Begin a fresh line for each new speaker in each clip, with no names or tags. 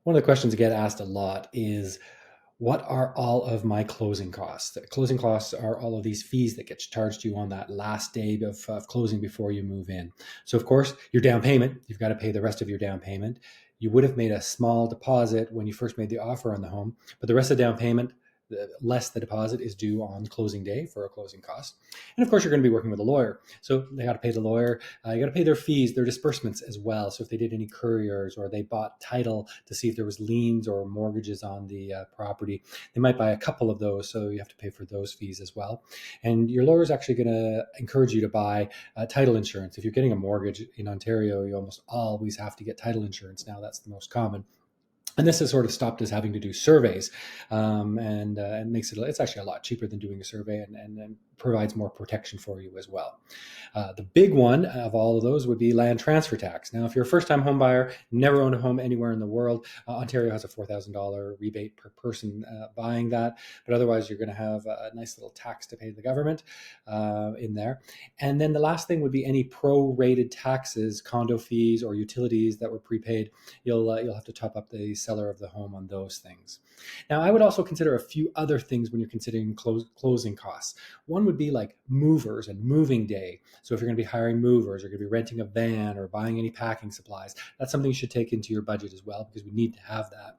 One of the questions I get asked a lot is, what are all of my closing costs? The closing costs are all of these fees that get charged you on that last day of closing before you move in. So, of course, your down payment, you've got to pay the rest of your down payment. You would have made a small deposit when you first made the offer on the home, but the rest of the down payment, less the deposit, is due on closing day for a closing cost. And of course, you're going to be working with a lawyer. So they got to pay the lawyer. You got to pay their fees, their disbursements as well. So if they did any couriers or they bought title to see if there was liens or mortgages on the property, they might buy a couple of those. So you have to pay for those fees as well. And your lawyer is actually going to encourage you to buy title insurance. If you're getting a mortgage in Ontario, you almost always have to get title insurance now. That's the most common. And this has sort of stopped us having to do surveys, and it makes it's actually a lot cheaper than doing a survey, and provides more protection for you as well. The big one of all of those would be land transfer tax. Now, if you're a first-time home buyer, never owned a home anywhere in the world, Ontario has a $4,000 rebate per person buying that, but otherwise you're going to have a nice little tax to pay the government in there. And then the last thing would be any prorated taxes, condo fees, or utilities that were prepaid. You'll have to top up the seller of the home on those things. Now, I would also consider a few other things when you're considering closing costs. One would be like movers and moving day. So if you're going to be hiring movers, or going to be renting a van, or buying any packing supplies, that's something you should take into your budget as well, because we need to have that.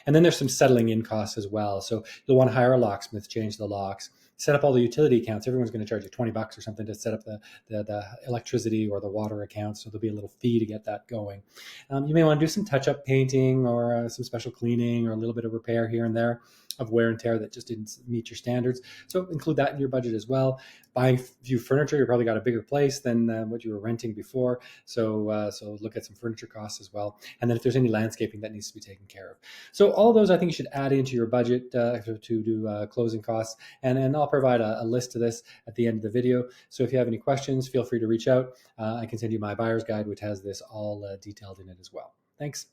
And then there's some settling in costs as well. So you'll want to hire a locksmith, change the locks, set up all the utility accounts. Everyone's going to charge you $20 or something to set up the electricity or the water accounts. So there'll be a little fee to get that going. You may want to do some touch-up painting, or some special cleaning, or a little bit of repair here and there of wear and tear that just didn't meet your standards. So include that in your budget as well. Buying new furniture, you probably got a bigger place than what you were renting before. So look at some furniture costs as well. And then if there's any landscaping that needs to be taken care of. So all those, I think you should add into your budget to do closing costs. And I'll provide a list of this at the end of the video. So if you have any questions, feel free to reach out. I can send you my buyer's guide, which has this all detailed in it as well. Thanks.